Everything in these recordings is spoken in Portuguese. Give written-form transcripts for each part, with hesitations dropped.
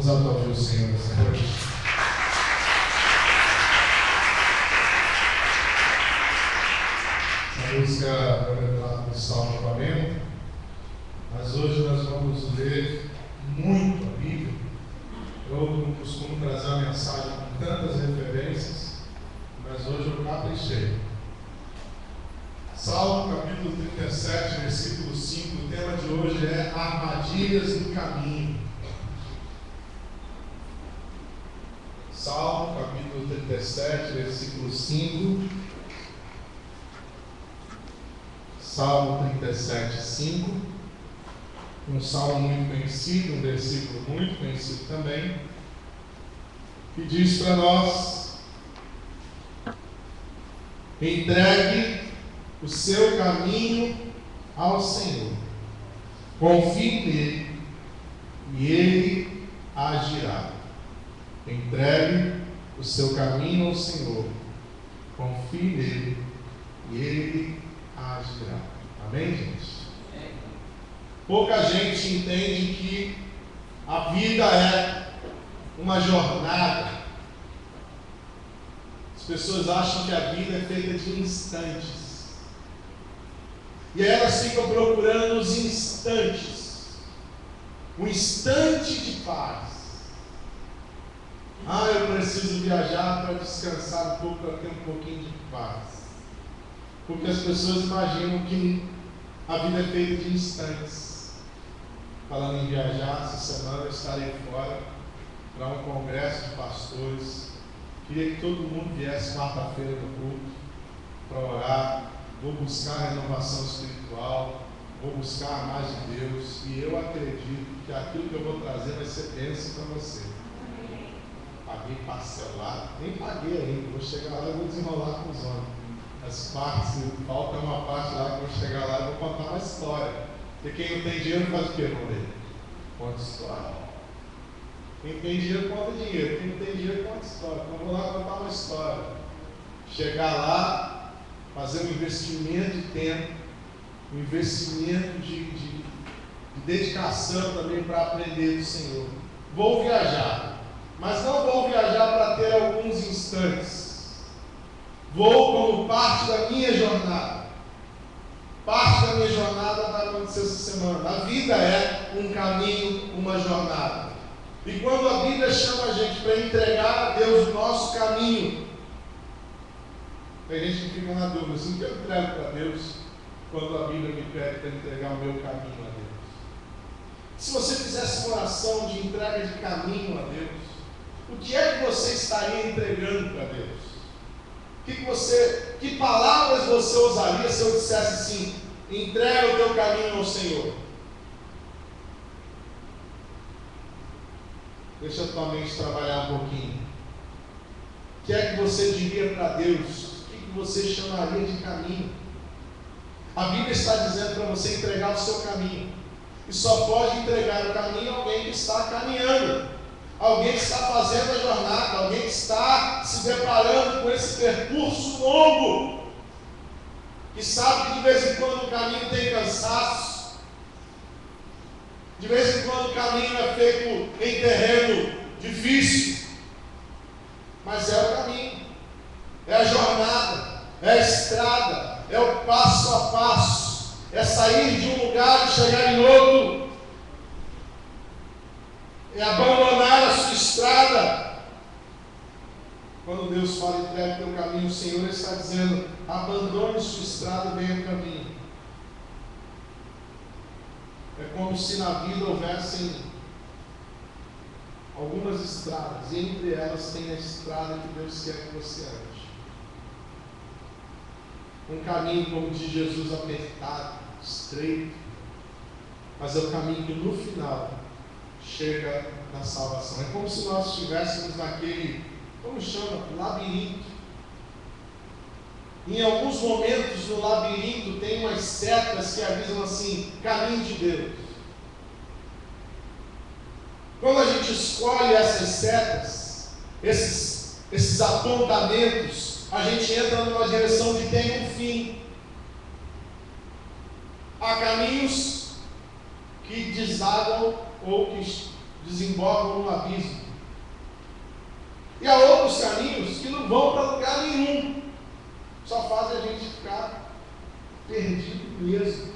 Vamos aplaudir o Senhor nessa noite. Essa música foi revelada no Salmo 40, mas hoje nós vamos ler muito a Bíblia. Eu não costumo trazer a mensagem com tantas referências, mas hoje eu caprichei. Salmo capítulo 37, versículo 5, o tema de hoje é armadilhas do caminho. Salmo capítulo 37, versículo 5. Salmo 37, 5. Um salmo muito conhecido, um versículo muito conhecido também, que diz para nós: entregue o seu caminho ao Senhor, confie nele e ele agirá. Entregue o seu caminho ao Senhor, confie nele e ele agirá. Amém, gente? Pouca gente entende que a vida é uma jornada. As pessoas acham que a vida é feita de instantes. E aí elas ficam procurando os instantes. Um instante de paz. Eu preciso viajar para descansar um pouco, para ter um pouquinho de paz. Porque as pessoas imaginam que a vida é feita de instantes. Falando em viajar, essa semana eu estarei fora para um congresso de pastores. Queria que todo mundo viesse quarta-feira no culto para orar. Vou buscar renovação espiritual, vou buscar mais de Deus, e eu acredito que aquilo que eu vou trazer vai ser bênção para você. Paguei parcelado, nem paguei ainda, vou chegar lá e vou desenrolar com os homens. As partes, falta uma parte lá que eu vou chegar lá e vou contar uma história. Porque quem não tem dinheiro faz o que, irmão dele? Conta história. Quem tem dinheiro conta dinheiro, quem não tem dinheiro conta história. Então eu vou lá contar uma história. Chegar lá, fazer um investimento de tempo, um investimento de dedicação também para aprender do Senhor. Vou viajar, mas não vou viajar para ter alguns instantes. Vou como parte da minha jornada. Parte da minha jornada vai acontecer essa semana. A vida é um caminho, uma jornada. E quando a Bíblia chama a gente para entregar a Deus o nosso caminho, tem gente que fica na dúvida: assim, o que eu entrego para Deus quando a Bíblia me pede para entregar o meu caminho a Deus? Se você fizesse uma oração de entrega de caminho a Deus, o que é que você estaria entregando para Deus? Que palavras você usaria se eu dissesse assim: entrega o teu caminho ao Senhor? Deixa a tua mente trabalhar um pouquinho. O que é que você diria para Deus? O que você chamaria de caminho? A Bíblia está dizendo para você entregar o seu caminho. E só pode entregar o caminho alguém que está caminhando. Alguém que está fazendo a jornada, alguém que está se deparando com esse percurso longo, que sabe que de vez em quando o caminho tem cansaço, de vez em quando o caminho é feito em terreno difícil, mas é o caminho, é a jornada, é a estrada, é o passo a passo, é sair de um lugar e chegar em outro, é abandonar a sua estrada. Quando Deus fala entregue o teu caminho, o Senhor está dizendo: abandone sua estrada e venha para mim. É como se na vida houvessem algumas estradas, e entre elas tem a estrada que Deus quer que você ande. Um caminho, como diz Jesus, apertado, estreito, mas é o caminho que no final chega na salvação. É como se nós estivéssemos naquele, como chama? Labirinto. Em alguns momentos no labirinto tem umas setas que avisam assim: caminho de Deus. Quando a gente escolhe essas setas, esses apontamentos, a gente entra numa direção que tem um fim. Há caminhos que desagam ou que desembocam no abismo. E há outros caminhos que não vão para lugar nenhum, só fazem a gente ficar perdido mesmo.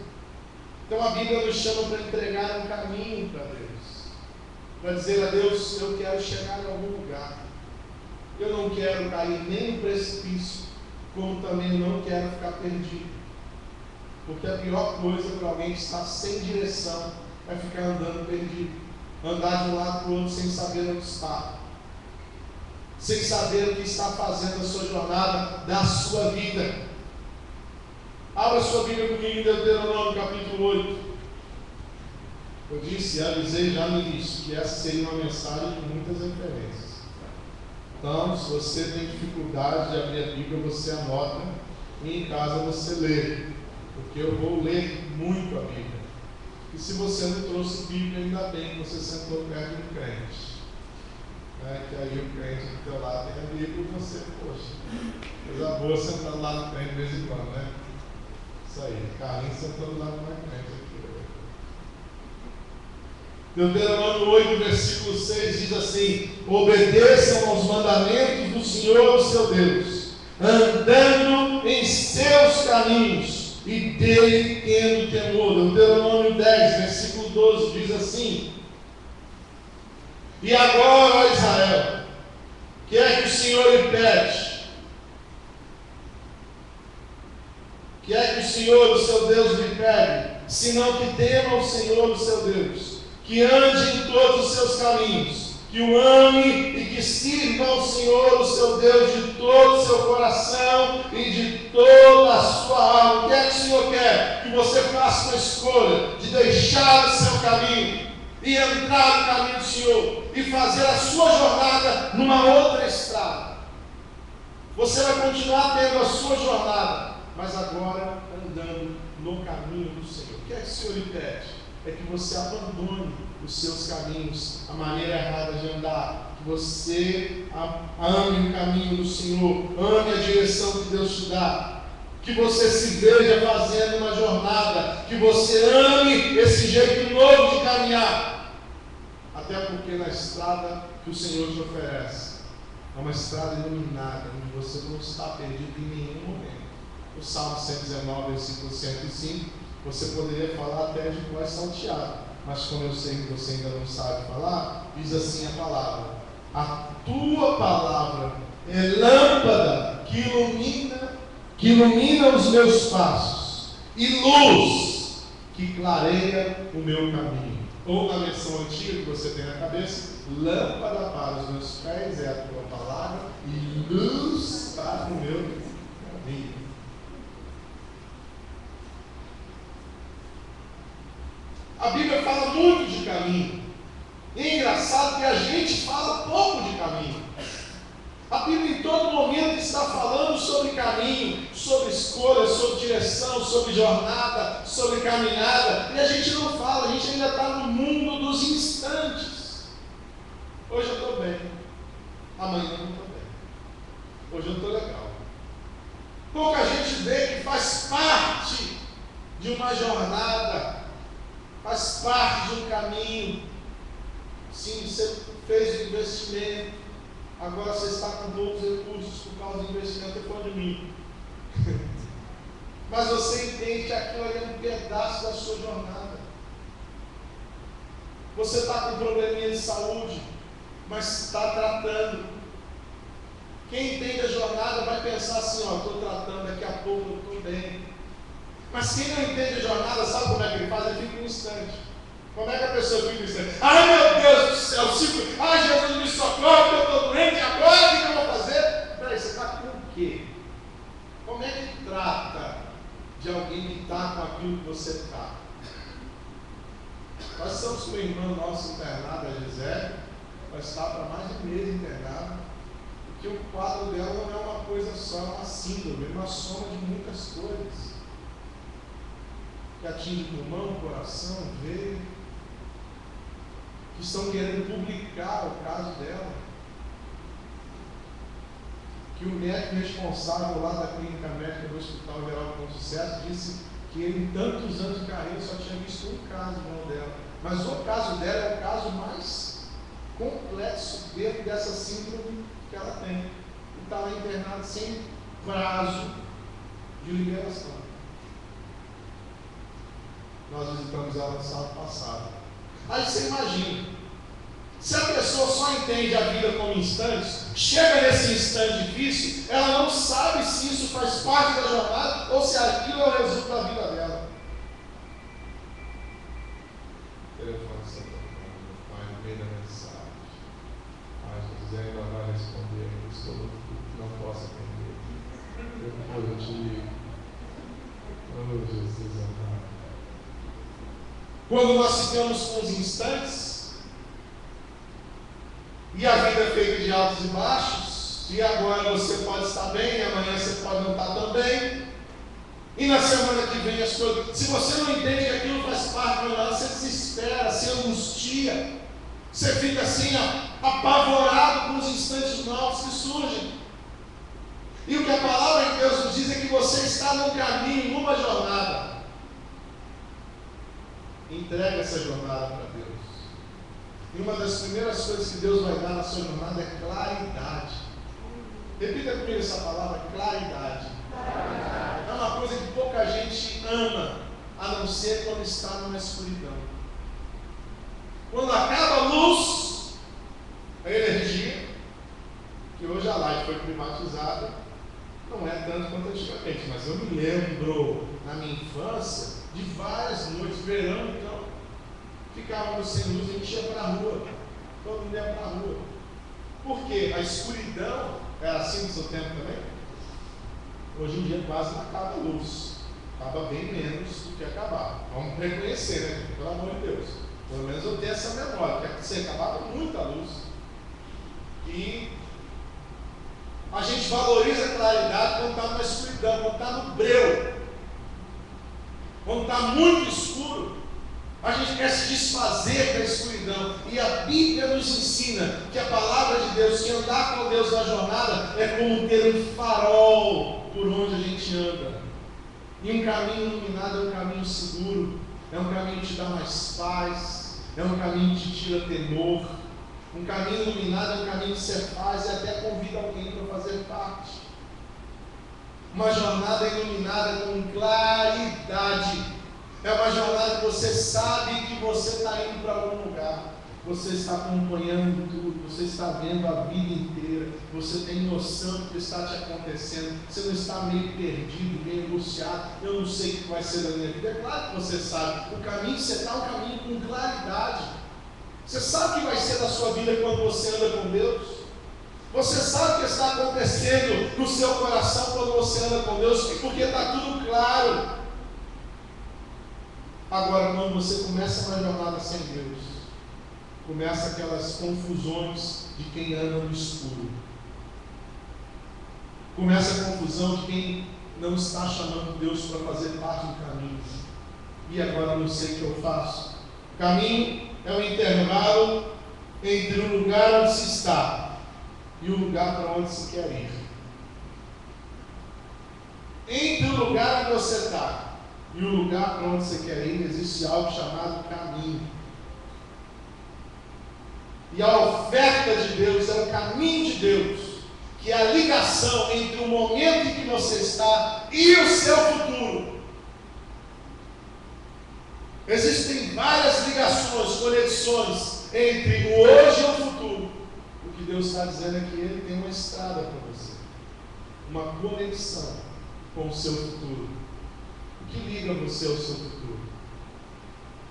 Então a Bíblia nos chama para entregar um caminho para Deus, para dizer a Deus: eu quero chegar em algum lugar, eu não quero cair nem no precipício, como também não quero ficar perdido, porque a pior coisa para alguém que está sem direção é ficar andando perdido, andar de um lado para o outro sem saber onde está, sem saber o que está fazendo a sua jornada da sua vida. Abra sua Bíblia comigo em Deuteronômio capítulo 8. Eu disse, avisei já no início, que essa seria uma mensagem de muitas referências. Então, se você tem dificuldade de abrir a Bíblia, você anota e em casa você lê, porque eu vou ler muito a Bíblia. E se você não trouxe Bíblia, ainda bem que você sentou perto de um crente. Que aí o crente do teu lado tem a Bíblia e você, poxa, coisa boa sentar lá no crente de vez em quando, né? Isso aí, Carlinhos sentando lá no crente aqui. Deuteronômio 8, versículo 6 diz assim: obedeçam aos mandamentos do Senhor, seu Deus, andando em seus caminhos e dele tendo temor. Deuteronômio 10, versículo 12 diz assim: e agora, ó Israel, que é que o Senhor lhe pede? Que é que o Senhor, o seu Deus, lhe pede? Senão que tema o Senhor, o seu Deus, que ande em todos os seus caminhos, que o ame e que sirva ao Senhor, o seu Deus, de todo o seu coração e de toda a sua alma. O que é que o Senhor quer? Que você faça uma escolha de deixar o seu caminho e entrar no caminho do Senhor e fazer a sua jornada numa outra estrada. Você vai continuar tendo a sua jornada, mas agora andando no caminho do Senhor. O que é que o Senhor lhe pede? É que você abandone os seus caminhos, a maneira errada de andar, que você ame o caminho do Senhor, ame a direção que Deus te dá, que você se veja fazendo uma jornada, que você ame esse jeito novo de caminhar, até porque na estrada que o Senhor te oferece é uma estrada iluminada, onde você não está perdido em nenhum momento. O Salmo 119, versículo 105, você poderia falar até de voz salteada, mas como eu sei que você ainda não sabe falar, diz assim a palavra: a tua palavra é lâmpada que ilumina os meus passos e luz que clareia o meu caminho. Ou na versão antiga que você tem na cabeça, lâmpada para os meus pés é a tua palavra e luz para o meu caminho. A Bíblia fala muito de caminho. E é engraçado que a gente fala pouco de caminho. A Bíblia em todo momento está falando sobre caminho, sobre escolha, sobre direção, sobre jornada, sobre caminhada. E a gente não fala, a gente ainda está no mundo dos instantes. Hoje eu estou bem, amanhã eu não estou bem. Hoje eu estou legal. Pouca gente vê que faz parte de uma jornada, faz parte de um caminho. Sim, você fez o investimento, agora você está com poucos recursos por causa do investimento de mim. Mas você entende que aquilo ali é um pedaço da sua jornada. Você está com um probleminha de saúde, mas está tratando. Quem entende a jornada vai pensar assim: ó, estou tratando, daqui a pouco eu estou bem. Mas quem não entende a jornada, sabe como é que ele faz? Ele fica um instante. Como é que a pessoa fica um instante? Ai meu Deus do céu, ai Jesus me socorre, eu estou doente, agora o que eu vou fazer? Peraí, você está com o quê? Como é que trata de alguém que está com aquilo que você está? Nós estamos com uma irmã nossa internada, a Gisele, ela está para mais de um mês internada, porque o quadro dela não é uma coisa só, é uma síndrome, é uma soma de muitas coisas, que atinge o pulmão, o coração, o veio, que estão querendo publicar o caso dela, que o médico responsável lá da clínica médica do Hospital Geral com Sucesso disse que ele, em tantos anos de carreira, só tinha visto um caso igual dela. Mas o caso dela é o caso mais complexo dentro dessa síndrome que ela tem. E está lá internada sem prazo de liberação. Nós visitamos ela no sábado passado. Aí você imagina, se a pessoa só entende a vida como instantes, chega nesse instante difícil, ela não sabe se isso faz parte da jornada ou se aquilo é o resultado da vida dela. O telefone está tocando, meu pai, no meio da mensagem. Ai, José ainda vai responder, eu estou, não posso atender. Depois eu te ligo. Oh, Jesus amado. Quando nós ficamos com os instantes, e a vida é feita de altos e baixos, e agora você pode estar bem, e amanhã você pode não estar tão bem, e na semana que vem as coisas. Se você não entende que aquilo faz parte do jornada, você desespera, se angustia, você fica assim, ó, apavorado com os instantes novos que surgem. E o que a palavra de Deus nos diz é que você está num caminho, numa jornada. Entrega essa jornada para Deus. E uma das primeiras coisas que Deus vai dar na sua jornada é claridade. Repita comigo essa palavra, claridade. É uma coisa que pouca gente ama, a não ser quando está numa escuridão. Quando acaba a luz, a energia, que hoje a light foi privatizada, não é tanto quanto antigamente, mas eu me lembro, na minha infância, de várias noites, verão então, ficávamos sem luz, a gente ia para a rua, todo mundo ia para a rua. Por quê? A escuridão era assim no seu tempo também? Hoje em dia quase não acaba a luz, acaba bem menos do que acabar. Vamos reconhecer, né? Pelo amor de Deus. Pelo menos eu tenho essa memória, que você acabava muita luz. E a gente valoriza a claridade quando está numa escuridão, quando está no breu. Quando está muito escuro, a gente quer se desfazer da escuridão. E a Bíblia nos ensina que a palavra de Deus, que andar com Deus na jornada, é como ter um farol por onde a gente anda. E um caminho iluminado é um caminho seguro, é um caminho que te dá mais paz, é um caminho que te tira temor. Um caminho iluminado é um caminho que você faz e até convida alguém para fazer parte. Uma jornada iluminada com claridade. É uma jornada que você sabe que você está indo para algum lugar. Você está acompanhando tudo, você está vendo a vida inteira, você tem noção do que está te acontecendo, você não está meio perdido, meio angustiado, eu não sei o que vai ser da minha vida. É claro que você sabe, o caminho que você está é um caminho com claridade. Você sabe o que vai ser da sua vida quando você anda com Deus? Você sabe o que está acontecendo no seu coração quando você anda com Deus, porque está tudo claro. Agora, quando você começa uma jornada sem Deus, começa aquelas confusões de quem anda no escuro. Começa a confusão de quem não está chamando Deus para fazer parte do caminho. E agora eu não sei o que eu faço. O caminho é um intervalo entre o lugar onde se está e o lugar para onde se quer ir. Entre o lugar onde você está e o lugar para onde você quer ir, existe algo chamado caminho. E a oferta de Deus é o caminho de Deus, que é a ligação entre o momento em que você está e o seu futuro. Existem várias ligações, conexões entre o hoje e o futuro. O que Deus está dizendo é que Ele tem uma estrada para você, uma conexão com o seu futuro. O que liga você ao seu futuro?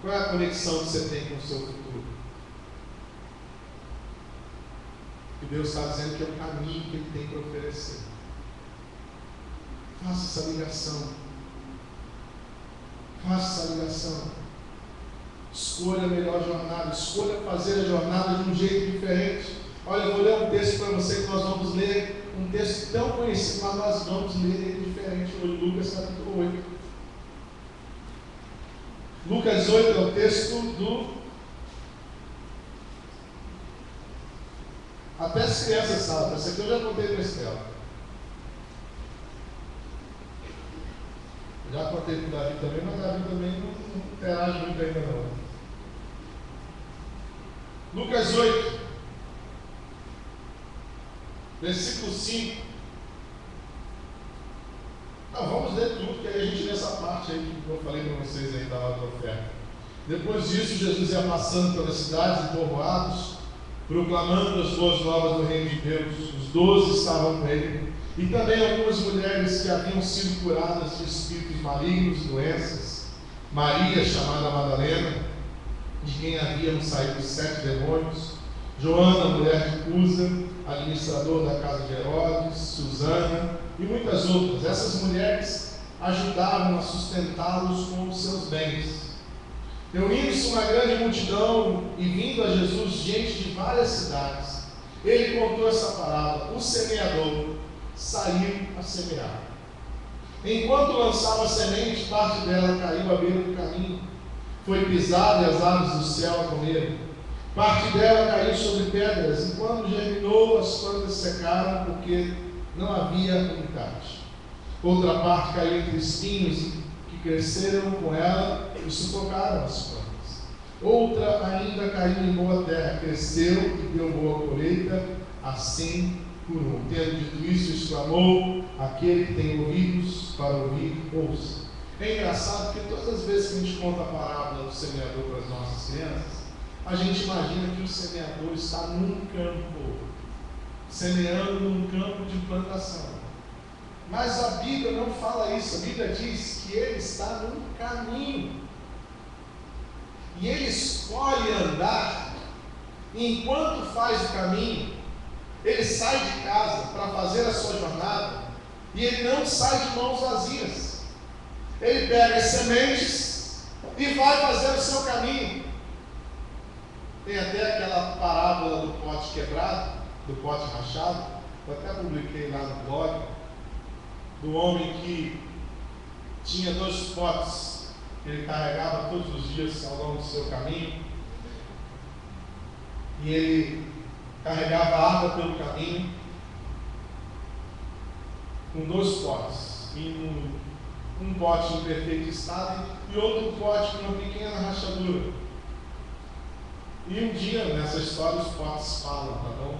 Qual é a conexão que você tem com o seu futuro? O que Deus está dizendo que é o caminho que Ele tem para oferecer. Faça essa ligação. Faça essa ligação. Escolha a melhor jornada. Escolha fazer a jornada de um jeito diferente. Olha, eu vou ler um texto para você que nós vamos ler. Um texto tão conhecido, mas nós vamos ler ele diferente hoje. Lucas capítulo 8. Lucas 8 é o texto do... Até as crianças sabem. Essa aqui eu já contei para a Estela. Já contei para o Davi também, mas o Davi também não interage muito ainda não. Lucas 8, Versículo 5. Não, vamos ler tudo, que aí a gente lê essa parte aí que eu falei para vocês aí da hora da oferta. Depois disso, Jesus ia passando pelas cidades e povoados, proclamando as boas novas do reino de Deus. Os 12 estavam com ele, e também algumas mulheres que haviam sido curadas de espíritos malignos e doenças. Maria, chamada Madalena, de quem haviam saído 7 demônios. Joana, mulher de Cusa, administrador da casa de Herodes. Susana e muitas outras. Essas mulheres ajudavam a sustentá-los com os seus bens. Reunindo-se uma grande multidão e vindo a Jesus gente de várias cidades, ele contou essa parábola: o semeador saiu a semear. Enquanto lançava a semente, parte dela caiu à beira do caminho, foi pisada e as aves do céu a comeram. Parte dela caiu sobre pedras, e quando germinou, as plantas secaram, porque não havia umidade. Outra parte caiu entre espinhos, que cresceram com ela e sufocaram as plantas. Outra ainda caiu em boa terra, cresceu e deu boa colheita, assim por um. Tendo dito isso, exclamou: aquele que tem ouvidos para ouvir, ouça. É engraçado que todas as vezes que a gente conta a parábola do semeador para as nossas crianças, a gente imagina que o semeador está num campo, semeando num campo de plantação. Mas a Bíblia não fala isso. A Bíblia diz que ele está num caminho. E ele escolhe andar, e enquanto faz o caminho, ele sai de casa para fazer a sua jornada, e ele não sai de mãos vazias. Ele pega as sementes e vai fazer o seu caminho. Tem até aquela parábola do pote quebrado, do pote rachado. Eu até publiquei lá no blog, do homem que tinha 2 potes que ele carregava todos os dias ao longo do seu caminho, e ele carregava água pelo caminho com 2 potes, e um pote em perfeito estado e outro pote com uma pequena rachadura. E um dia, nessa história, os potes falam, tá bom?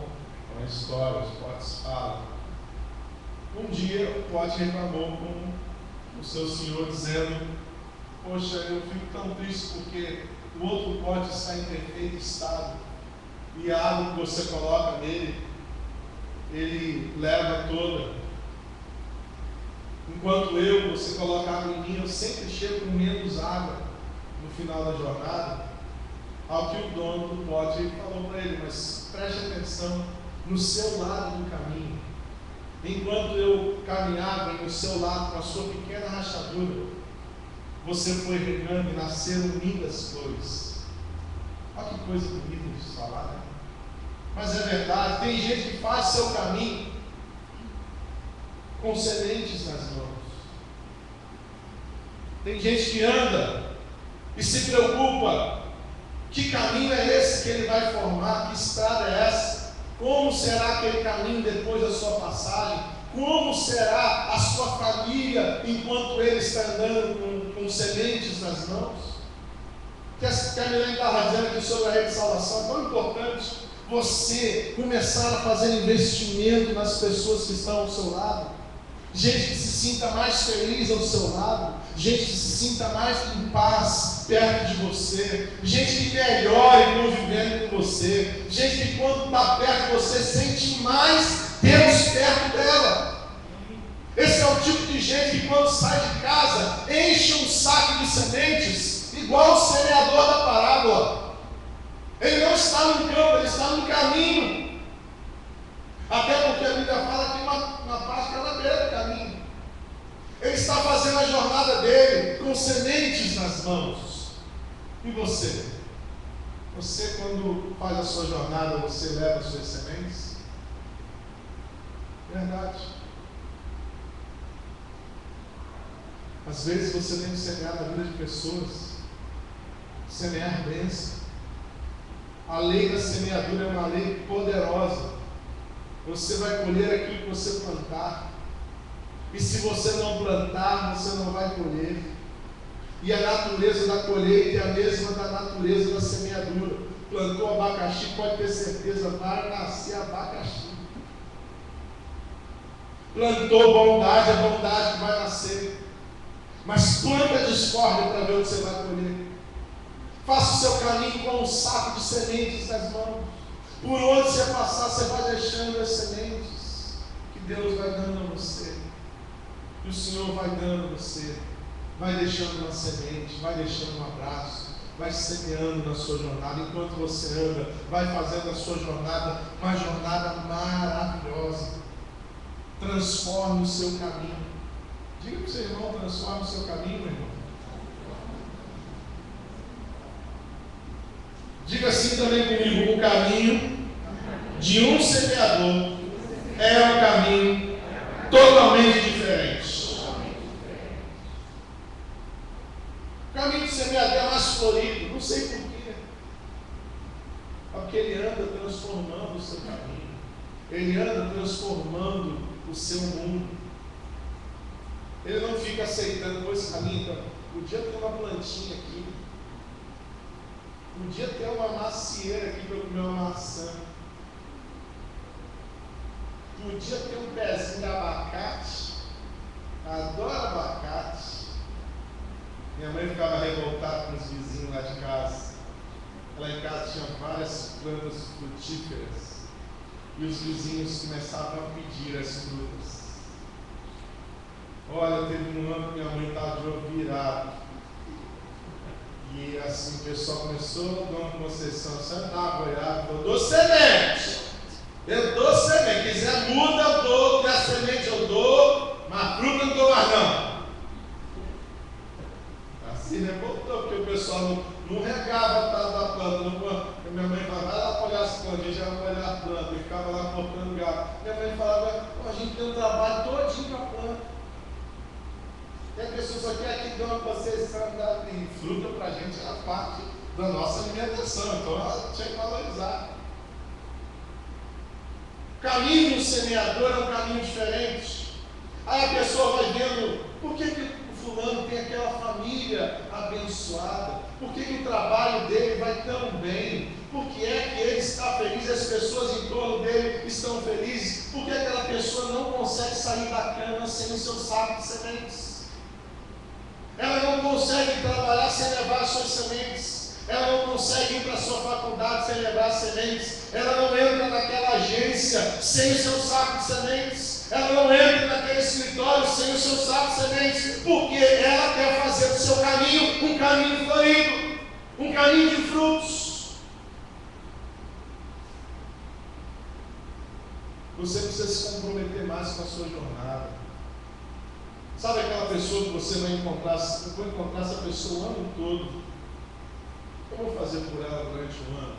É uma história, os potes falam. Um dia o pote reclamou com o seu senhor, dizendo: poxa, eu fico tão triste porque o outro pote está em perfeito estado, e a água que você coloca nele, ele leva toda. Enquanto você coloca água em mim, eu sempre chego com menos água no final da jornada. Ao que o dono do pote falou para ele: mas preste atenção no seu lado do caminho. Enquanto eu caminhava no seu lado com a sua pequena rachadura, você foi regando e nasceram lindas flores. Olha que coisa bonita de falar, né? Mas é verdade, tem gente que faz seu caminho com sementes nas mãos. Tem gente que anda e se preocupa: que caminho é esse que ele vai formar? Que estrada é essa? Como será aquele caminho depois da sua passagem? Como será a sua família enquanto ele está andando com sementes nas mãos? Que a Milene estava dizendo aqui sobre a rede de salvação, é tão importante você começar a fazer investimento nas pessoas que estão ao seu lado. Gente que se sinta mais feliz ao seu lado, gente que se sinta mais em paz perto de você, gente que melhore convivendo com você, gente que quando está perto de você sente mais Deus perto dela. Esse é o tipo de gente que quando sai de casa enche um saco de sementes, igual o semeador da parábola. Ele não está no campo, ele está no caminho. Até porque a Bíblia fala que uma parte que é na beira do caminho. Ele está fazendo a jornada dele com sementes nas mãos. E você? Você, quando faz a sua jornada, você leva as suas sementes? Verdade. Às vezes você tem que semear na vida de pessoas, semear bênção. A lei da semeadura é uma lei poderosa. Você vai colher aquilo que você plantar. E se você não plantar, você não vai colher. E a natureza da colheita é a mesma da natureza da semeadura. Plantou abacaxi, pode ter certeza, vai nascer abacaxi. Plantou bondade, a bondade que vai nascer. Mas planta discórdia para ver o que você vai colher. Faça o seu caminho com um saco de sementes nas mãos. Por onde você passar, você vai deixando as sementes que Deus vai dando a você. E o Senhor vai dando a você. Vai deixando uma semente, vai deixando um abraço, vai semeando na sua jornada. Enquanto você anda, vai fazendo a sua jornada uma jornada maravilhosa. Transforme o seu caminho. Diga para o seu irmão, transforme o seu caminho, meu irmão. Diga assim também comigo: o caminho de um semeador é um caminho totalmente diferente. O caminho de semeador é mais florido, não sei porquê. Porque ele anda transformando o seu caminho. Ele anda transformando o seu mundo. Ele não fica aceitando esse caminho. Podia ter uma plantinha aqui. Podia ter uma macieira aqui para eu comer uma maçã. Podia ter um pezinho de abacate. Adoro abacate. Minha mãe ficava revoltada com os vizinhos lá de casa. Lá em casa tinha várias plantas frutíferas. E os vizinhos começavam a pedir as frutas. Olha, teve um ano que minha mãe estava de olho virado. E assim o pessoal começou, dona Conceição, você não estava olhando, eu dou semente. Eu dou semente. Quiser muda, eu dou. Quer semente, eu dou. Mas fruta não dou mais não. Assim revoltou, porque o pessoal não regava a planta. Minha mãe falava, vai lá olhar as plantas, a gente já vai olhar a planta. E ficava lá cortando galho. Minha mãe falava, a gente tem um trabalho todinho para a planta. E a pessoa só quer que dê uma concessão e fruta para a gente é a parte da nossa alimentação. Então ela tinha que valorizar. O caminho do semeador é um caminho diferente. Aí a pessoa vai vendo por que o fulano tem aquela família abençoada, por que o trabalho dele vai tão bem, por que é que ele está feliz, as pessoas em torno dele estão felizes, por que aquela pessoa não consegue sair da cama sem o seu saco de sementes. Ela não consegue trabalhar sem levar as suas sementes. Ela não consegue ir para a sua faculdade sem levar as sementes. Ela não entra naquela agência sem o seu saco de sementes. Ela não entra naquele escritório sem o seu saco de sementes. Porque ela quer fazer do seu caminho um caminho florido, um caminho de frutos. Você precisa se comprometer mais com a sua jornada. Sabe aquela pessoa que você vai encontrar, essa pessoa o ano todo? O que eu vou fazer por ela durante um ano?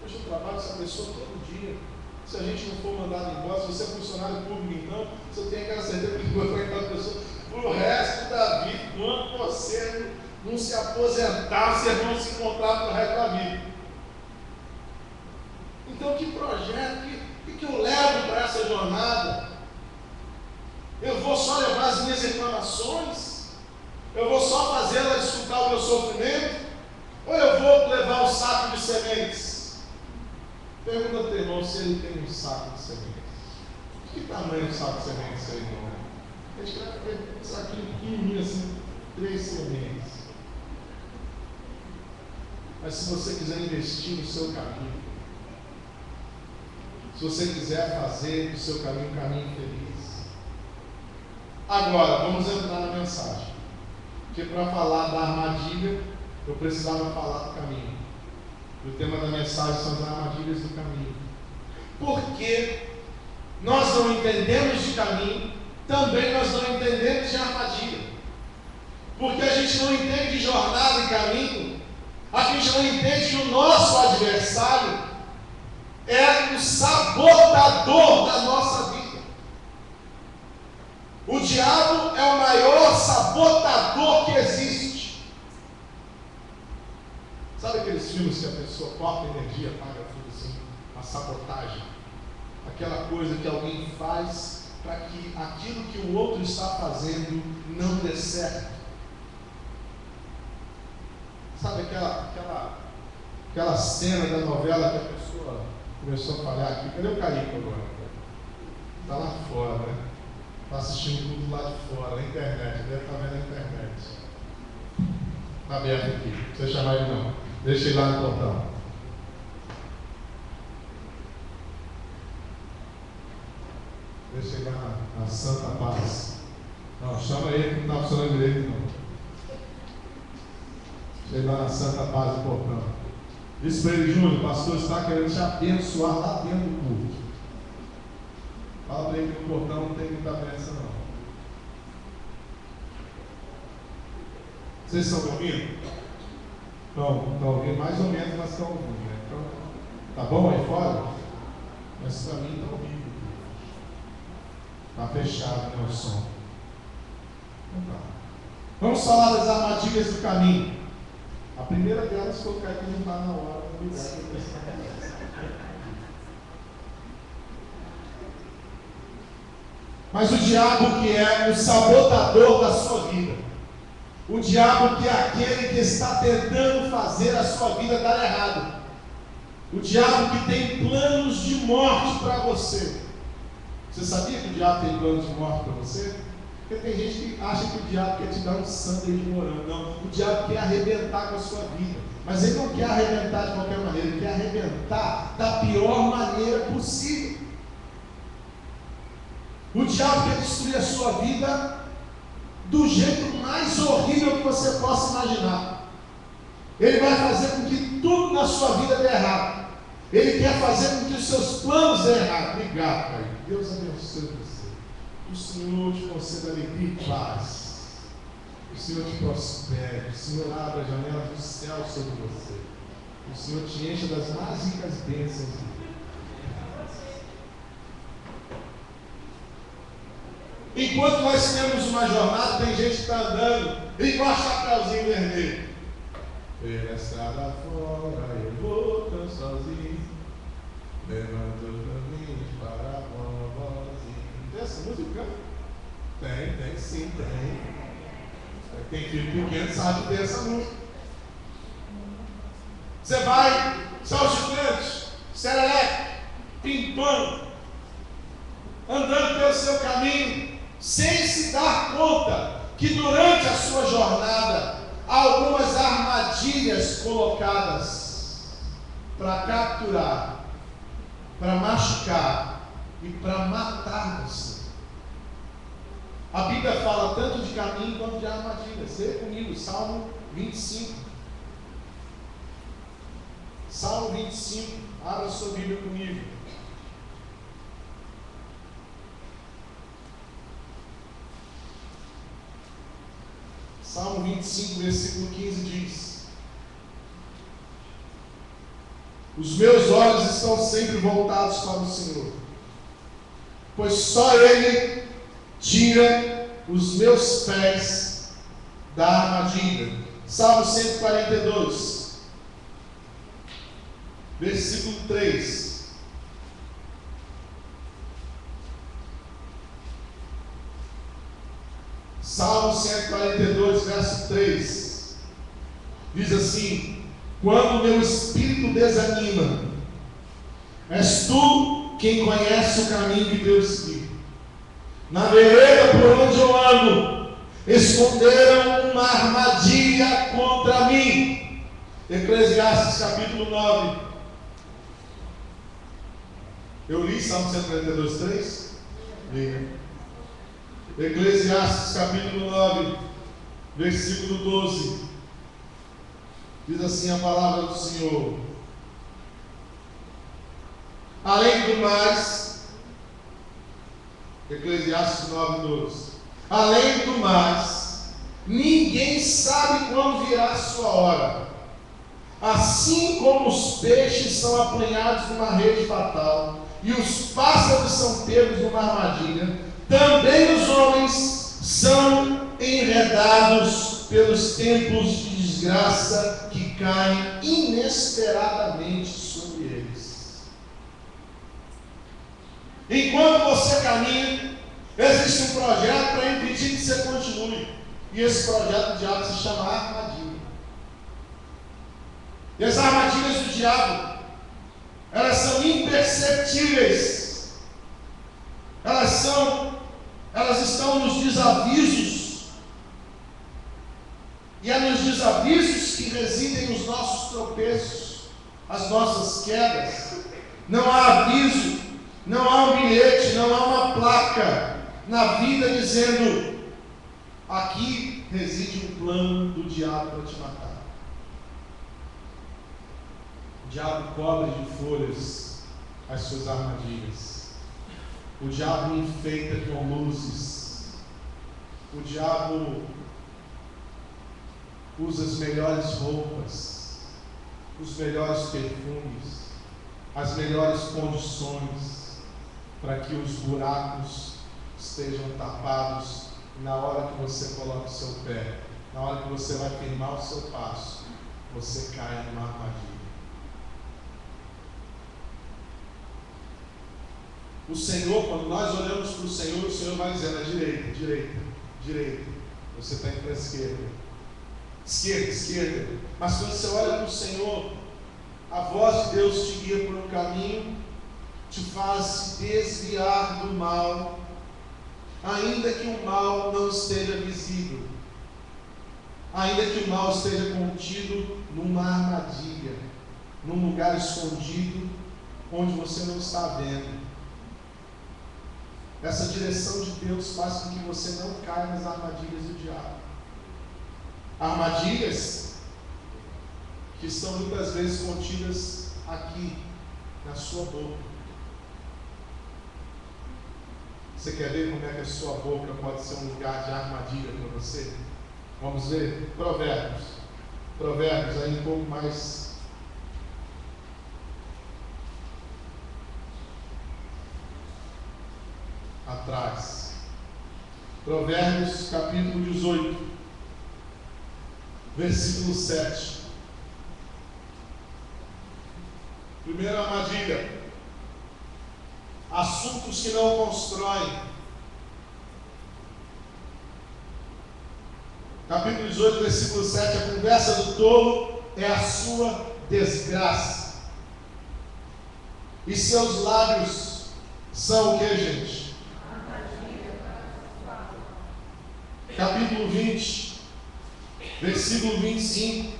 Hoje eu trabalho com essa pessoa todo dia. Se a gente não for mandado embora, se você é funcionário público, então, você tem aquela certeza que vai ficar aquela pessoa para o resto da vida. Quando você não se aposentar, vocês vão se encontrar para o resto da vida. Então, que projeto, que eu levo para essa jornada? Eu vou só levar as minhas reclamações? Eu vou só fazê-la escutar o meu sofrimento? Ou eu vou levar um saco de sementes? Pergunta ao teu irmão se ele tem um saco de sementes. Que tamanho é o saco de sementes aí, irmão? A gente vai ver um saquinho pequenininho assim, 3 sementes. Mas se você quiser investir no seu caminho, se você quiser fazer do seu caminho um caminho feliz. Agora, vamos entrar na mensagem. Porque para falar da armadilha, eu precisava falar do caminho. E o tema da mensagem são as armadilhas do caminho. Porque nós não entendemos de caminho, também nós não entendemos de armadilha. Porque a gente não entende de jornada e caminho, a gente não entende que o nosso adversário é o sabotador da nossa vida. O diabo é o maior sabotador que existe. Sabe aqueles filmes que a pessoa corta energia, apaga tudo assim? A sabotagem. Aquela coisa que alguém faz para que aquilo que o outro está fazendo não dê certo. Sabe aquela cena da novela que a pessoa começou a falhar aqui? Cadê o Carico agora? Está lá fora, né? Está assistindo tudo lá de fora, na internet. Deve estar vendo na internet. Está aberto aqui. Não precisa chamar ele não. Deixa ele lá no portão. Deixa ele lá na Santa Paz. Não, chama ele que não está funcionando direito não. Deixa ele lá na Santa Paz do portão. Diz para ele, Júnior, o pastor está querendo te abençoar lá dentro do culto. Fala para ele que no portão não tem muita pressa não. Vocês estão me ouvindo? Estão ouvindo mais ou menos, mas estão ouvindo, né? Então, tá bom aí fora? Mas para mim está ouvindo. Está fechado, né, o som. Então, tá. Vamos falar das armadilhas do caminho. A primeira delas foi o cara que não está na hora do lugar. Mas o diabo que é o sabotador da sua vida, o diabo que é aquele que está tentando fazer a sua vida dar errado, o diabo que tem planos de morte para você. Você sabia que o diabo tem planos de morte para você? Porque tem gente que acha que o diabo quer te dar um sanduíche de morango. Não, o diabo quer arrebentar com a sua vida. Mas ele não quer arrebentar de qualquer maneira, ele quer arrebentar da pior maneira possível. O diabo quer destruir a sua vida do jeito mais horrível que você possa imaginar. Ele vai fazer com que tudo na sua vida dê errado. Ele quer fazer com que os seus planos dêem errado. Obrigado, Pai. Deus abençoe você. O Senhor te conceda alegria e paz. O Senhor te prospere. O Senhor abra a janela do céu sobre você. O Senhor te encha das mais ricas bênçãos. Enquanto nós temos uma jornada, tem gente que está andando igual a chapéuzinho vermelho. Pela estrada fora eu vou tão sozinho, levando os caminhos para a vozinha. Tem essa música? Tem sim, tem. Tem filho pequeno, sabe ter essa música. Você vai, saltitante, serelepe, pimpão, andando pelo seu caminho, sem se dar conta que durante a sua jornada há algumas armadilhas colocadas para capturar, para machucar e para matar você. A Bíblia fala tanto de caminho quanto de armadilhas. Leia comigo, Salmo 25. Salmo 25, abra sua Bíblia comigo. Salmo 25, versículo 15 diz: os meus olhos estão sempre voltados para o Senhor, pois só Ele tira os meus pés da armadilha. Salmo 142, versículo 3. Salmo 142, verso 3, diz assim: quando meu espírito desanima, és tu quem conhece o caminho que devo seguir. Na vereda por onde eu ando, esconderam uma armadilha contra mim. Eclesiastes capítulo 9. Eu li Salmo 142, 3? Leia. Eclesiastes capítulo 9, versículo 12, diz assim a palavra do Senhor: além do mais, Eclesiastes 9, 12, além do mais, ninguém sabe quando virá a sua hora. Assim como os peixes são apanhados numa rede fatal e os pássaros são pegos numa armadilha, também os homens são enredados pelos tempos de desgraça que caem inesperadamente sobre eles. Enquanto você caminha, existe um projeto para impedir que você continue. E esse projeto do diabo se chama armadilha. E as armadilhas do diabo, elas são imperceptíveis. Elas elas estão nos desavisos. E é nos desavisos que residem os nossos tropeços, as nossas quedas. Não há aviso, não há um bilhete, não há uma placa na vida dizendo: aqui reside um plano do diabo para te matar. O diabo cobre de folhas as suas armadilhas. O diabo enfeita com luzes. O diabo usa as melhores roupas, os melhores perfumes, as melhores condições para que os buracos estejam tapados na hora que você coloca o seu pé, na hora que você vai firmar o seu passo, você cai numa armadilha. O Senhor, quando nós olhamos para o Senhor vai dizendo: à direita, direita, direita. Você está indo para a esquerda, esquerda, esquerda. Mas quando você olha para o Senhor, a voz de Deus te guia por um caminho, te faz desviar do mal, ainda que o mal não esteja visível, ainda que o mal esteja contido numa armadilha, num lugar escondido, onde você não está vendo. Essa direção de Deus faz com que você não caia nas armadilhas do diabo. Armadilhas que estão muitas vezes contidas aqui, na sua boca. Você quer ver como é que a sua boca pode ser um lugar de armadilha para você? Vamos ver? Provérbios. Provérbios, aí um pouco mais atrás. Provérbios capítulo 18, versículo 7. Primeira armadilha: assuntos que não constroem. Capítulo 18, versículo 7. A conversa do tolo é a sua desgraça, e seus lábios são o que, gente? Capítulo 20, versículo 25.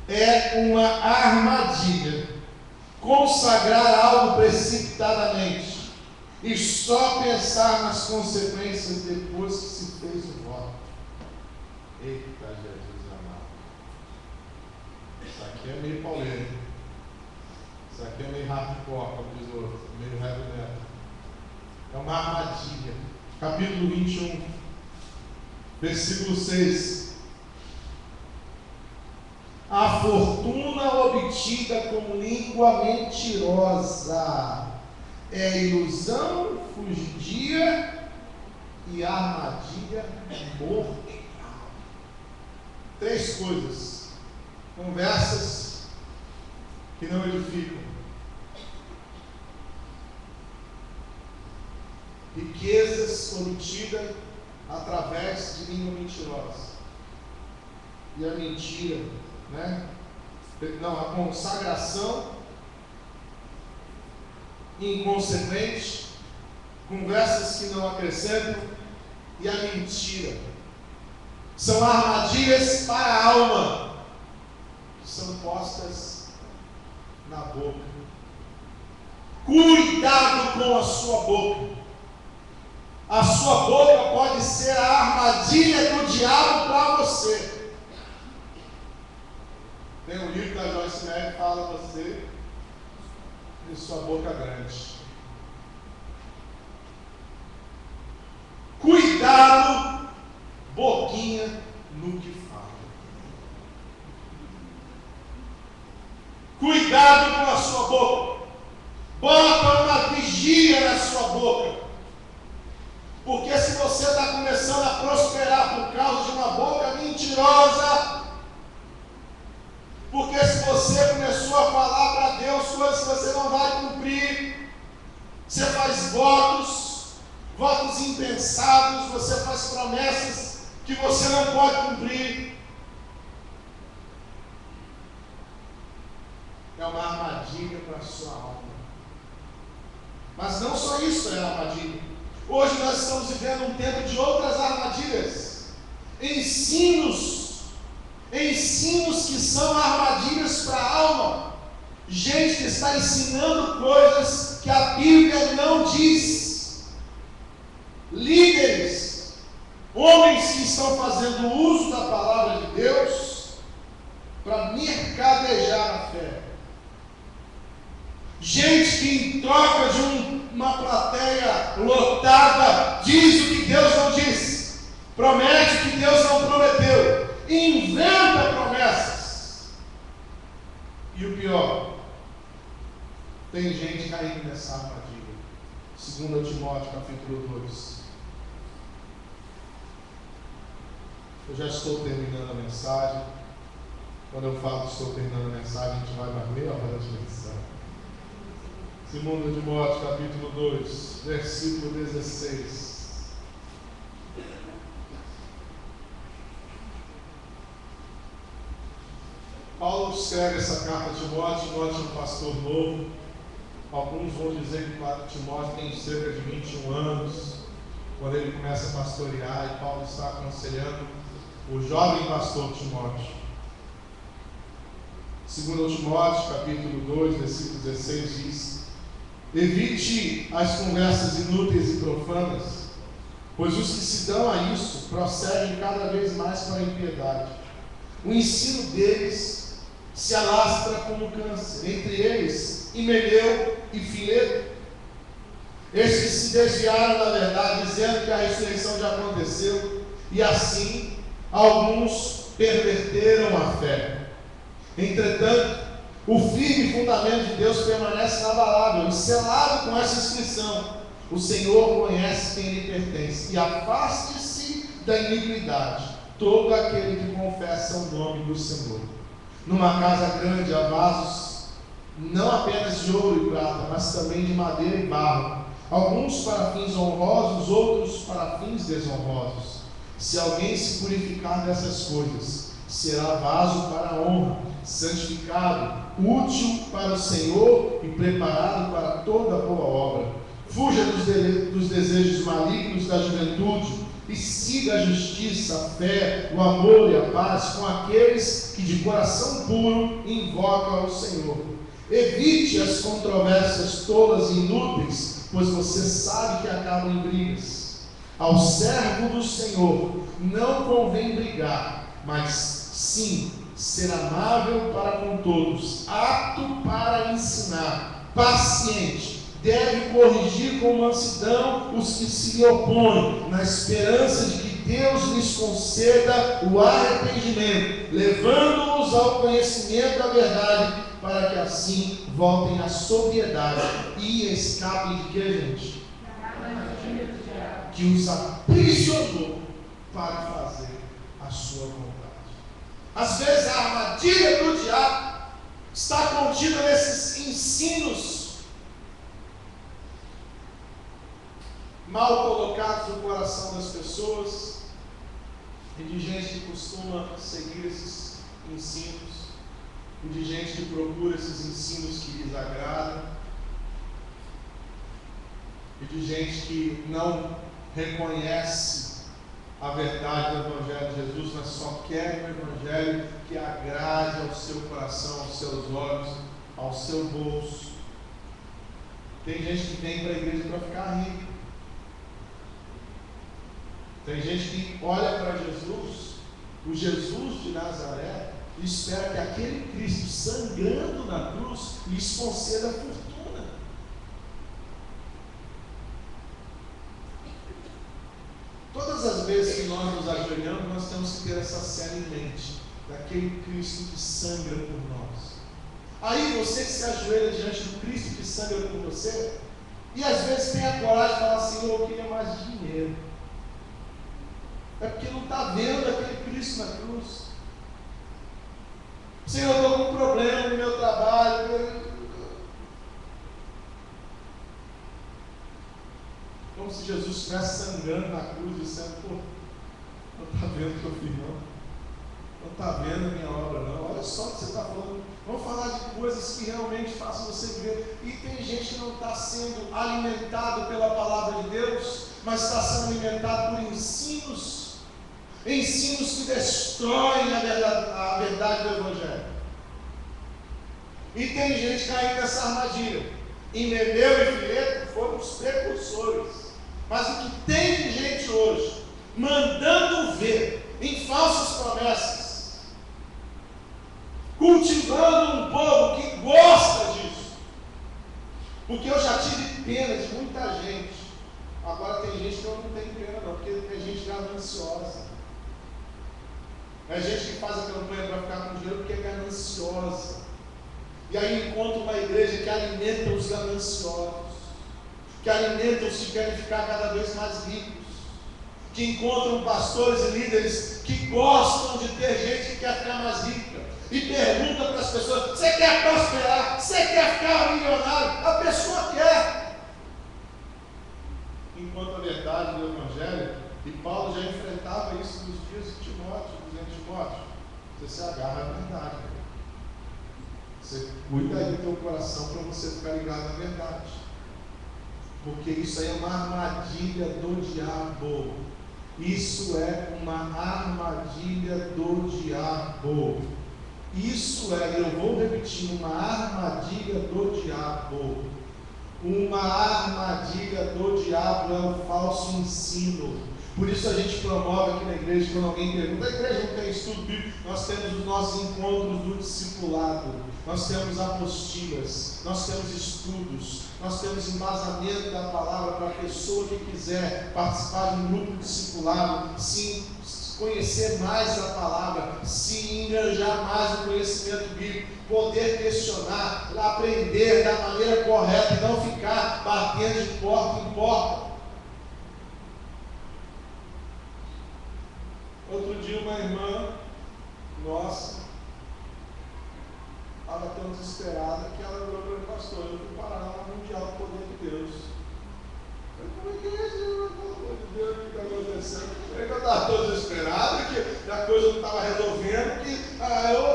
É uma armadilha consagrar algo precipitadamente e só pensar nas consequências depois que se fez o voto. Eita Jesus amado. Isso aqui é meio pauleiro. Isso aqui é meio hardcore, como diz o outro, meio heavy metal. É uma armadilha. Capítulo 21, versículo 6. A fortuna obtida com língua mentirosa é ilusão, fugidia e armadilha mortal. 3 coisas: conversas que não edificam, riquezas obtidas através de língua mentirosa. E a mentira, não, a consagração inconsequente, conversas que não acrescentam, e a mentira são armadilhas para a alma, que são postas na boca. Cuidado com a sua boca. A sua boca pode ser a armadilha do diabo para você. Tem um livro da Joyce Meyer que fala a você de sua boca grande. Cuidado, boquinha, no que fala. Cuidado com a sua boca. Bota uma vigia na sua boca. Porque se você está começando a prosperar por causa de uma boca mentirosa, porque se você começou a falar para Deus coisas que você não vai cumprir, você faz votos impensados, você faz promessas que você não pode cumprir. na sua alma. Mas não só isso é armadilha. Hoje nós estamos vivendo um tempo de outras armadilhas. Ensinos que são armadilhas para a alma. Gente que está ensinando coisas que a Bíblia não diz. Líderes, homens que estão fazendo uso da palavra de Deus para mercadejar a fé. Gente que em troca de uma plateia lotada diz o que Deus não disse, promete o que Deus não prometeu, inventa promessas. E o pior, tem gente caindo nessa armadilha. 2 Timóteo capítulo 2. Eu já estou terminando a mensagem. Quando eu falo que estou terminando a mensagem, a gente vai mais meia hora de mensagem. 2 Timóteo capítulo 2, versículo 16. Paulo escreve essa carta a Timóteo. Timóteo é um pastor novo. Alguns vão dizer que Timóteo tem cerca de 21 anos, quando ele começa a pastorear, e Paulo está aconselhando o jovem pastor Timóteo. 2 Timóteo capítulo 2, versículo 16 diz: evite as conversas inúteis e profanas, pois os que se dão a isso prosseguem cada vez mais para a impiedade. O ensino deles se alastra como câncer, entre eles Himeneu e Fileto. Estes se desviaram da verdade, dizendo que a ressurreição já aconteceu, e assim alguns perverteram a fé. Entretanto, o firme fundamento de Deus permanece inabalável, e selado com essa inscrição: o Senhor conhece quem lhe pertence, e afaste-se da iniquidade todo aquele que confessa o nome do Senhor. Numa casa grande há vasos, não apenas de ouro e prata, mas também de madeira e barro, alguns para fins honrosos, outros para fins desonrosos. Se alguém se purificar dessas coisas, será vaso para a honra, santificado, útil para o Senhor e preparado para toda boa obra. Fuja dos desejos malignos da juventude e siga a justiça, a fé, o amor e a paz com aqueles que de coração puro invocam ao Senhor. Evite as controvérsias tolas e inúteis, pois você sabe que acabam em brigas. Ao servo do Senhor não convém brigar, mas sim ser amável para com todos, apto para ensinar, paciente, deve corrigir com mansidão os que se lhe opõem, na esperança de que Deus lhes conceda o arrependimento, levando-os ao conhecimento da verdade, para que assim voltem à sobriedade e escapem de que, gente? Que os aprisionou para fazer a sua vontade. Às vezes a armadilha do diabo está contida nesses ensinos mal colocados no coração das pessoas e de gente que costuma seguir esses ensinos e de gente que procura esses ensinos que lhes agradam e de gente que não reconhece a verdade do Evangelho de Jesus, mas só quer um Evangelho que agrade ao seu coração, aos seus olhos, ao seu bolso. Tem gente que vem para a igreja para ficar rico. Tem gente que olha para Jesus, o Jesus de Nazaré, e espera que aquele Cristo sangrando na cruz lhes conceda fortuna. Todas as vezes que nós nos ajoelhamos, nós temos que ter essa cena em mente, daquele Cristo que sangra por nós. Aí você que se ajoelha diante do Cristo que sangra por você, e às vezes tem a coragem de falar assim: eu queria mais dinheiro. É porque não está vendo aquele Cristo na cruz. Senhor, eu estou com um problema no meu trabalho. Como se Jesus estivesse sangrando na cruz, dizendo: pô, não está vendo o que eu fiz, não. Não está vendo a minha obra, não. olha só o que você está falando. Vamos falar de coisas que realmente façam você viver. E tem gente que não está sendo alimentado pela palavra de Deus, mas está sendo alimentado por ensinos que destroem a verdade do Evangelho. E tem gente caindo nessa armadilha. Himeneu e Fileto foram os precursores. Mas o que tem de gente hoje, mandando ver em falsas promessas, cultivando um povo que gosta disso. Porque eu já tive pena de muita gente. Agora tem gente que eu não tenho pena não, porque tem gente gananciosa. É gente que faz a campanha para ficar com dinheiro porque é gananciosa. E aí encontra uma igreja que alimenta os gananciosos, que alimenta os que querem ficar cada vez mais ricos, que encontram pastores e líderes que gostam de ter gente que quer ficar mais rica, e pergunta para as pessoas: você quer prosperar? Você quer ficar milionário? A pessoa quer. Enquanto a verdade do Evangelho, e Paulo já enfrentava isso nos dias de Timóteo, dizendo: Timóteo, você se agarra à verdade, você cuida aí do teu coração para você ficar ligado na verdade, porque isso aí é uma armadilha do diabo. Isso é uma armadilha do diabo. Isso é, eu vou repetir, uma armadilha do diabo. Uma armadilha do diabo é o falso ensino. Por isso a gente promove aqui na igreja, quando alguém pergunta: a igreja não tem estudo bíblico? Nós temos os nossos encontros do discipulado, nós temos apostilas, nós temos estudos, nós temos embasamento da palavra para a pessoa que quiser participar de um grupo discipulado, se conhecer mais a palavra, se enganjar mais no conhecimento bíblico, poder questionar, aprender da maneira correta e não ficar batendo de porta em porta. Outro dia uma irmã nossa estava tão desesperada que ela falou para o pastor: eu fui parar lá no Mundial do Poder de Deus. Eu falei: como é que é isso? Pelo amor de Deus, o que está acontecendo? Eu falei que eu estava todo desesperado, que a coisa não estava resolvendo, que eu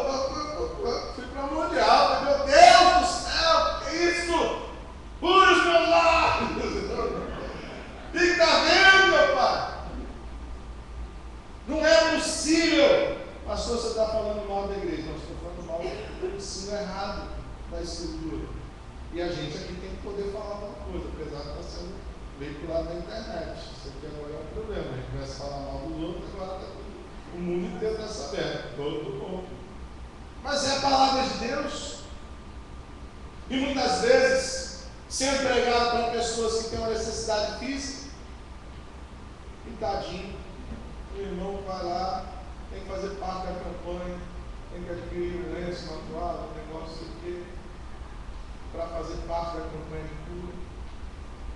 fui para o Mundial. Eu falei: meu Deus do céu, que é isso? Pura os meus lábios! O que está vendo, meu pai? Não é possível. Pastor, você está falando mal da igreja. Não, estou falando mal do ensino errado da Escritura. E a gente aqui tem que poder falar uma coisa, apesar de estar sendo veiculado na internet. Isso aqui agora é um problema. A gente começa a falar mal dos outros, agora o mundo inteiro está sabendo. Todo mundo. Mas é a palavra de Deus. E muitas vezes, sendo pregado para pessoas que têm uma necessidade física, e tadinho, o irmão vai lá, tem que fazer parte da campanha, tem que adquirir um lenço, uma toalha, um negócio assim, quê, para fazer parte da campanha de cura.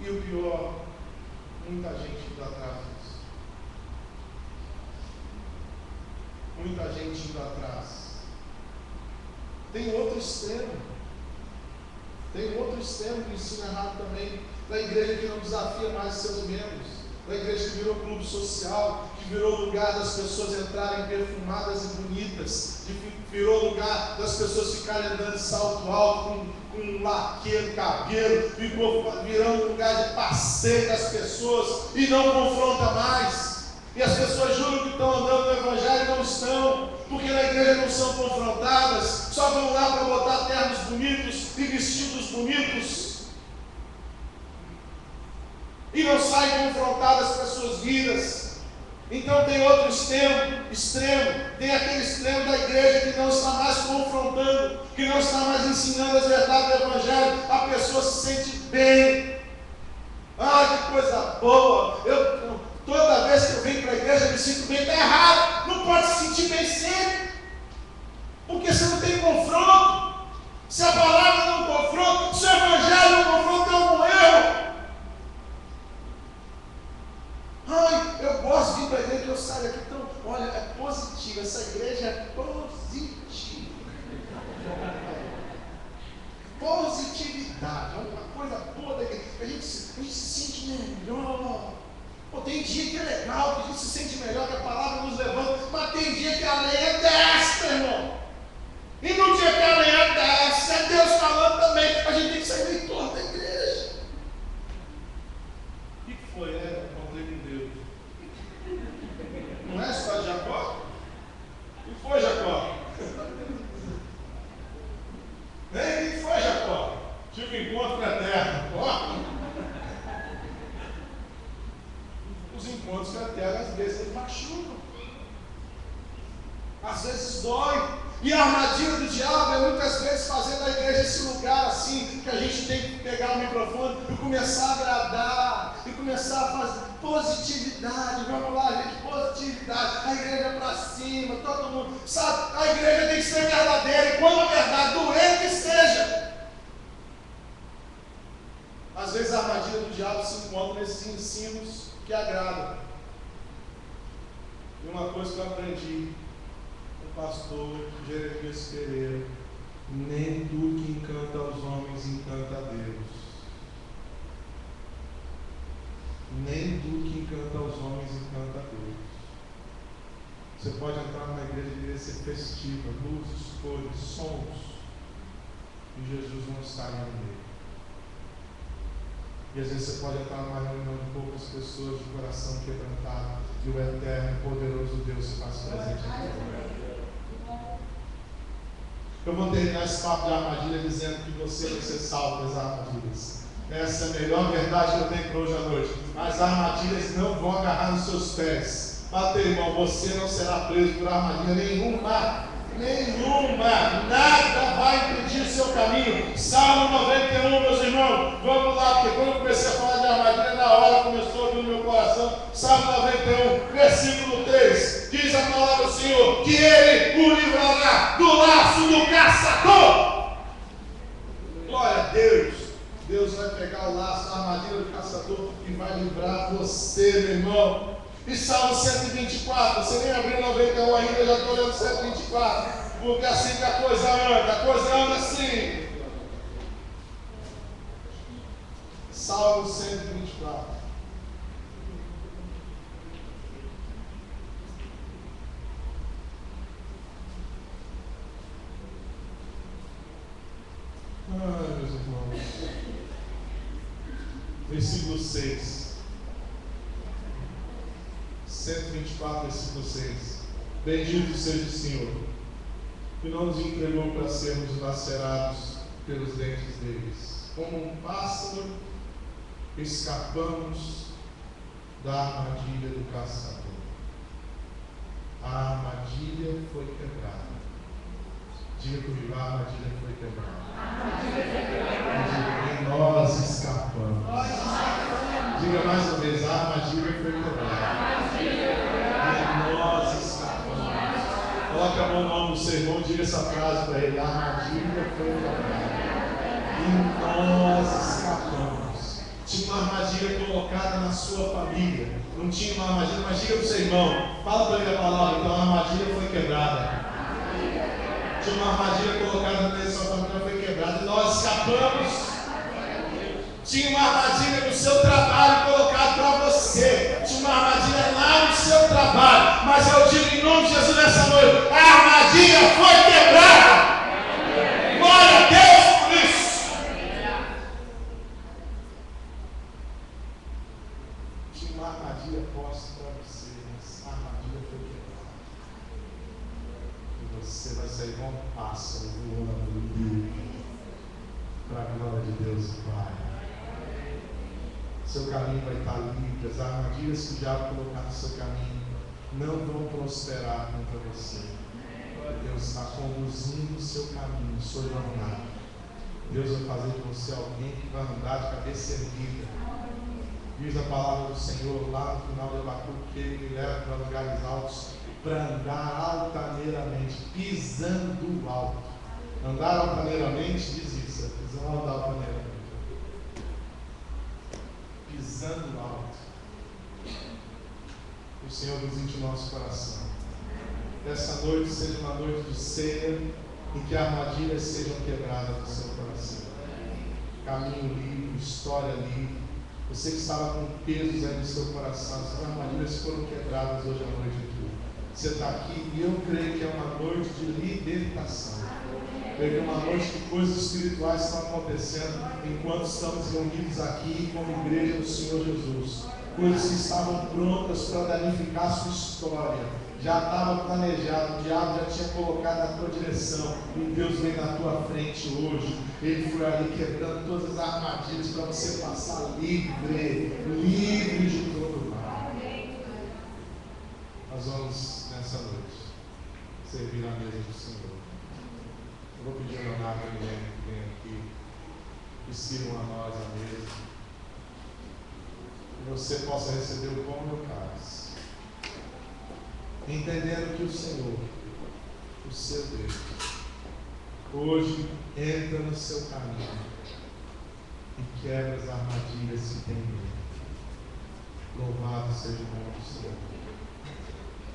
E o pior, muita gente indo atrás disso. Muita gente indo atrás. Tem outro extremo. Tem outro extremo que ensina errado também, da igreja que não desafia mais seus membros. Da igreja que virou clube social, que virou lugar das pessoas entrarem perfumadas e bonitas, que virou lugar das pessoas ficarem andando de salto alto, com um laque no cabelo, ficou virando lugar de passeio das pessoas e não confronta mais. E as pessoas juram que estão andando no Evangelho e não estão, porque na igreja não são confrontadas, só vão lá para botar ternos bonitos e vestidos bonitos. E não saem confrontadas com as suas vidas. Então tem outro extremo, tem aquele extremo da igreja que não está mais confrontando, que não está mais ensinando as verdades do Evangelho. A pessoa se sente bem. Ah, que coisa boa! Toda vez que eu venho para a igreja eu me sinto bem. Está errado, não pode se sentir bem sempre, porque você não tem confronto. Se a palavra não confronta, se o Evangelho não confronta, é um erro. Ai, eu gosto de vir para a igreja, que eu saio aqui tão, olha, é positivo, essa igreja é positiva. Positividade, olha uma coisa boa da igreja, a gente se sente melhor. Pô, tem dia que é legal, que a gente se sente melhor, que a palavra nos levanta, mas tem dia que a lei é desta, irmão. que acalenhar, se é Deus falando também, a gente tem que ser leitor da igreja. O que foi? Encontrei com Deus. Não é a história de Jacó? O que foi, Jacó? O que foi, Jacó? Tive um encontro eterno. Os encontros eternos às vezes eles machucam. Às vezes dói. E a armadilha do diabo é muitas vezes fazer da igreja esse lugar assim, que a gente tem que pegar o microfone e começar a agradar, e começar a fazer positividade. Vamos lá, gente, positividade. A igreja é para cima, todo mundo, sabe? A igreja tem que ser verdadeira, e quando a verdade doer, que seja. Às vezes a armadilha do diabo se encontra nesses ensinos que agradam. E uma coisa que eu aprendi, pastor Jeremias Pereira: nem tudo que encanta aos homens encanta a Deus. Nem tudo que encanta aos homens encanta a Deus. Você pode entrar numa igreja e querer ser festiva, luzes, cores, sons, e Jesus não está ali no meio. E às vezes você pode entrar numa reunião de poucas pessoas de coração quebrantado, e o eterno, poderoso Deus se faz presente aqui. Eu vou terminar esse papo de armadilha dizendo que você vai ser salvo das armadilhas. Essa é a melhor verdade que eu tenho para hoje à noite. As armadilhas não vão agarrar nos seus pés. Mas, irmão, você não será preso por armadilha nenhuma. Nenhuma. Nada vai impedir o seu caminho. Salmo 91, meus irmãos. Vamos lá, porque quando eu comecei a falar de armadilha, na hora começou a vir no meu coração. Salmo 91, versículo 3. Diz a palavra do Senhor que Ele o livrará do laço do caçador. Glória a Deus. Deus vai pegar o laço, a armadilha do caçador e vai livrar você, meu irmão. E Salmo 124, você nem abriu 91 ainda, eu já estou lendo 124. Porque assim que a coisa anda assim. Salmo 124. Ai, meus irmãos. Versículo 6. 124, versículo 6. Bendito seja o Senhor, que não nos entregou para sermos lacerados pelos dentes deles. Como um pássaro, escapamos da armadilha do caçador. A armadilha foi quebrada. Diga comigo, a armadilha foi quebrada. E nós escapamos. Diga mais uma vez, a armadilha foi quebrada. E nós escapamos. Coloque a mão no ombro do seu irmão e diga essa frase para ele: a armadilha foi quebrada. E nós escapamos. Tinha uma armadilha colocada na sua família. Não tinha uma armadilha, mas diga para o seu irmão, fala para ele a palavra, então a armadilha foi quebrada. Tinha uma armadilha colocada na sua família, foi quebrada, e nós escapamos. Tinha uma armadilha no seu trabalho colocada para você. Tinha uma armadilha lá no seu trabalho. Mas eu digo em nome de Jesus nessa noite: a armadilha foi quebrada. Glória a Deus por isso. Tinha uma armadilha posta para você, mas a armadilha foi quebrada. E você vai sair igual um pássaro voando livre para a glória de Deus, Pai. Seu caminho vai estar livre. As armadilhas que o diabo colocar no seu caminho não vão prosperar contra você. Deus está conduzindo o seu caminho, sua jornada. Deus vai fazer de você alguém que vai andar de cabeça erguida. Diz a palavra do Senhor lá no final do Abacuque que Ele me leva para lugares altos, para andar altaneiramente, pisando alto. Andar altaneiramente, diz isso, é pisando altaneiramente. Pisando alto. O Senhor visite o nosso coração. Essa noite seja uma noite de ceia, em que armadilhas sejam quebradas no seu coração. Caminho livre, história livre. Você que estava com pesos aí no seu coração, essas armadilhas foram quebradas hoje à noite aqui. Você está aqui e eu creio que é uma noite de libertação. Eu creio que é uma noite que coisas espirituais estão acontecendo enquanto estamos reunidos aqui como igreja do Senhor Jesus. Coisas que estavam prontas para danificar a sua história. Já estava planejado, o diabo já tinha colocado a tua direção e Deus vem na tua frente hoje. Ele foi ali quebrando todas as armadilhas para você passar livre de todo mal. Nós vamos nessa noite servir a mesa do Senhor. Eu vou pedir ao Leonardo que venha aqui e sirvam a nós a mesa, que você possa receber o pão e o cálice, entendendo que o Senhor, o seu Deus, hoje entra no seu caminho e quebra as armadilhas que tem nele. Louvado seja o nome do Senhor.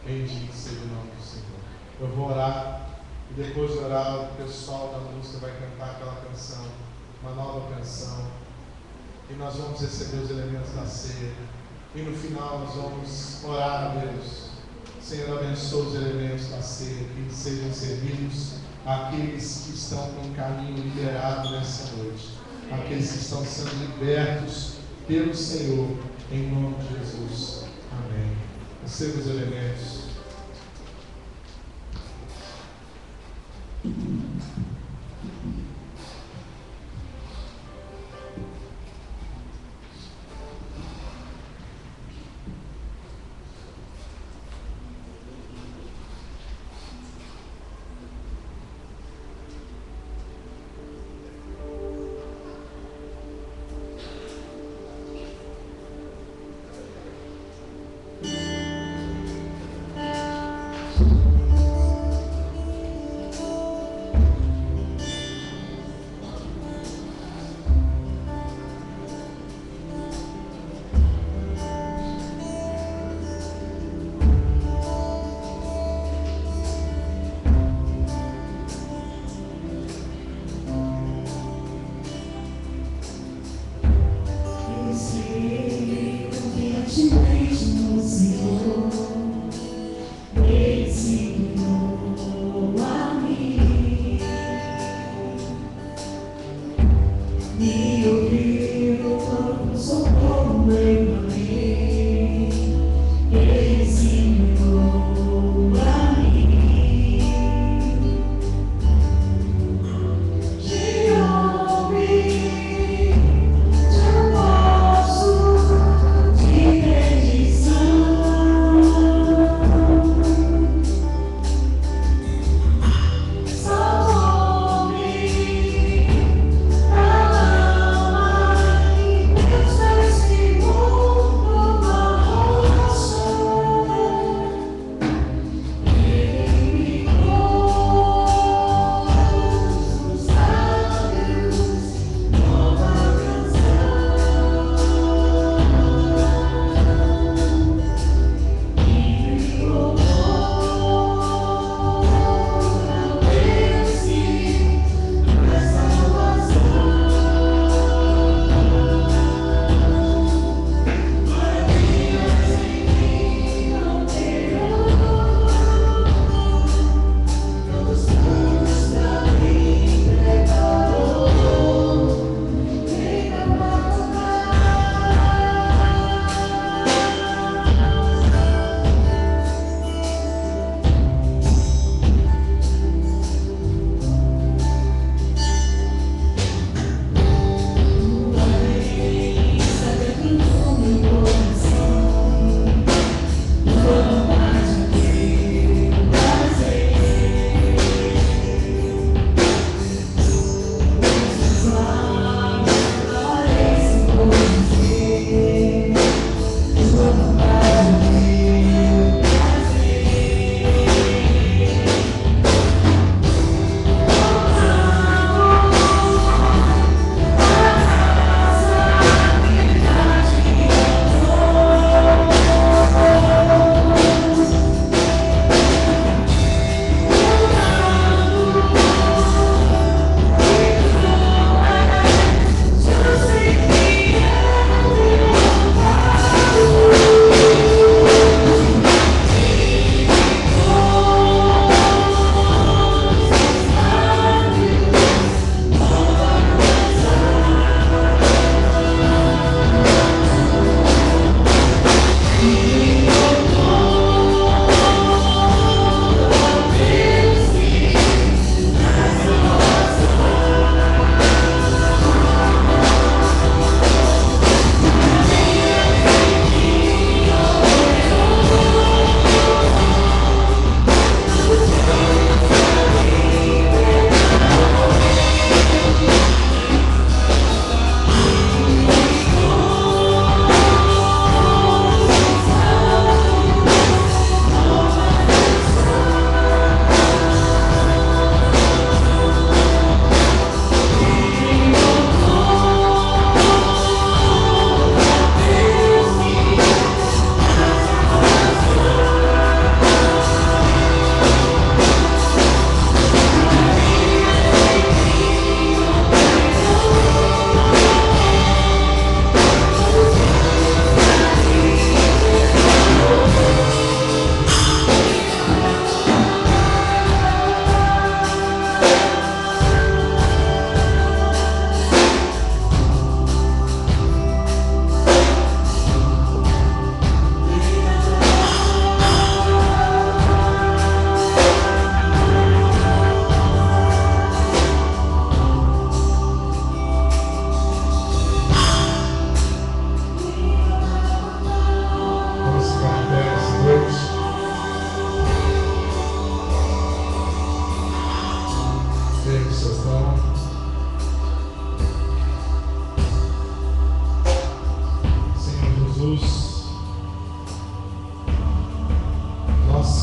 Bendito seja o nome do Senhor. Eu vou orar e depois de orar o pessoal da música vai cantar aquela canção, uma nova canção, e nós vamos receber os elementos da ceia e no final nós vamos orar a Deus. Senhor, abençoa os elementos da ceia, que sejam servidos àqueles que estão com o caminho liberado nessa noite, aqueles que estão sendo libertos pelo Senhor, em nome de Jesus. Amém. Receba os elementos.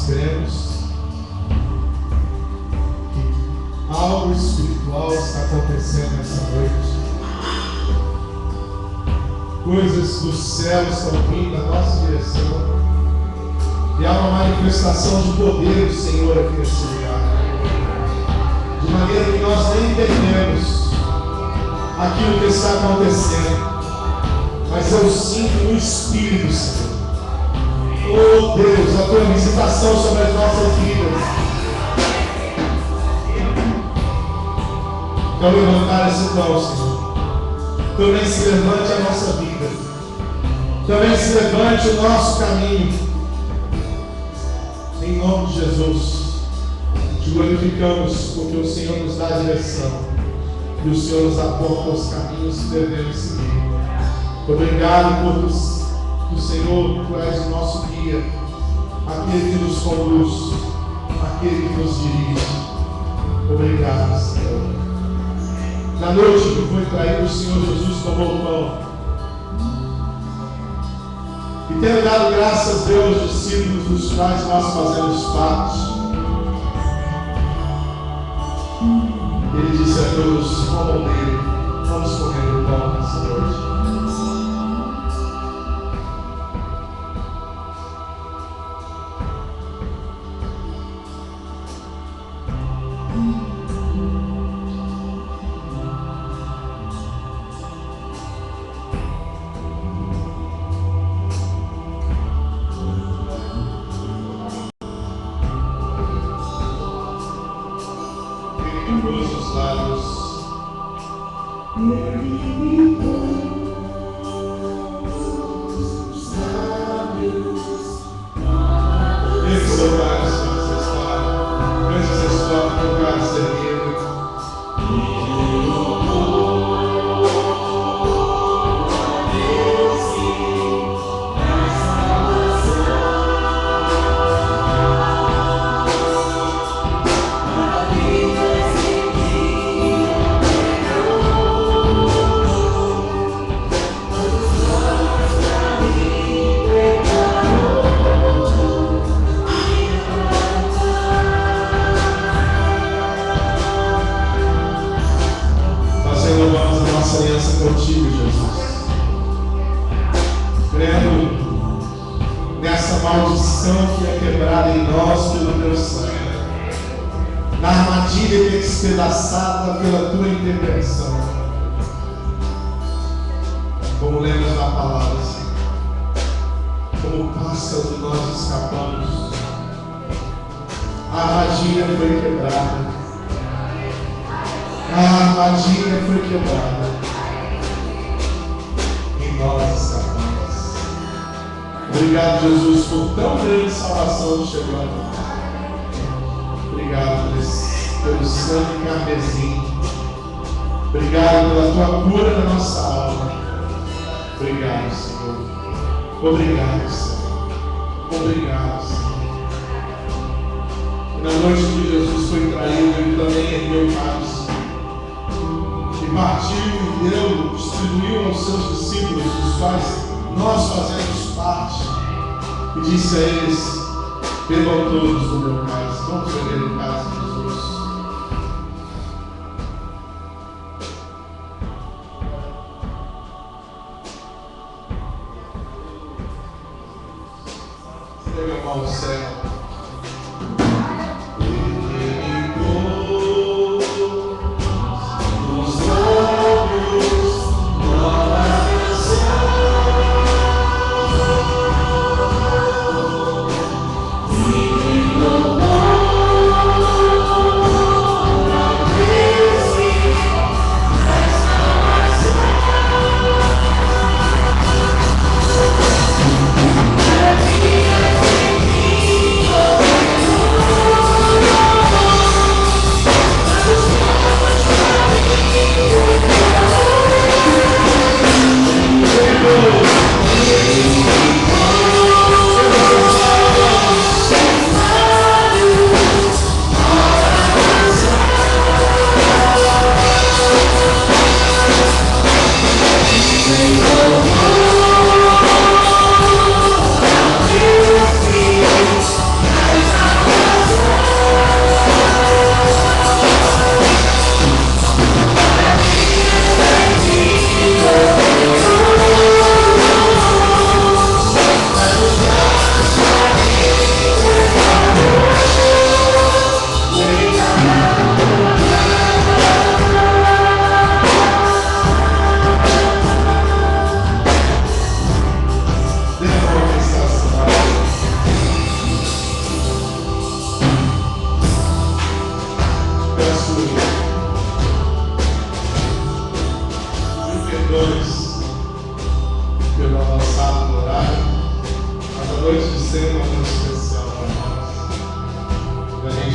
nós cremos que algo espiritual está acontecendo nessa noite. Coisas do céu estão vindo na nossa direção. E há uma manifestação de poder do Senhor aqui nesse lugar. De maneira que nós nem entendemos aquilo que está acontecendo. Mas eu sinto no Espírito, Senhor. Oh Deus, a tua visitação sobre as nossas vidas. Então levantar esse pão, Senhor. Também se levante a nossa vida. Também se levante o nosso caminho. Em nome de Jesus, te glorificamos porque o Senhor nos dá a direção e o Senhor nos aponta os caminhos que devemos seguir. Obrigado por o Senhor, tu és o nosso guia, aquele que nos conduz, aquele que nos dirige. Obrigado, Senhor. Na noite que foi traído, o Senhor Jesus tomou o pão. E tendo dado graças a Deus aos discípulos dos quais nós fazemos parte, Ele disse a todos: comam dele, vamos comer o pão nessa noite. Os lábios. Esse seu pai, essa história. Essa história que eu quero ser livre. Aliança contigo, Jesus, crendo nessa maldição que é quebrada em nós pelo teu sangue, na armadilha que é despedaçada pela tua intervenção, como lemos na palavra, como pássaros nós escapamos, a armadilha foi quebrada. A armadilha foi quebrada e nós escapamos. Obrigado, Jesus, por tão grande salvação que chegou a nós. Obrigado pelo sangue carmesim. Obrigado pela tua cura da nossa alma. Obrigado, Senhor. Obrigado, Senhor. Obrigado, Senhor. E na noite que Jesus foi traído, ele também ergueu o cálice. Partiu e deu, distribuiu aos seus discípulos, dos quais nós fazemos parte, e disse a eles: bebam todos do meu cálice. Vamos beber o cálice de Jesus. Pega a mão ao céu.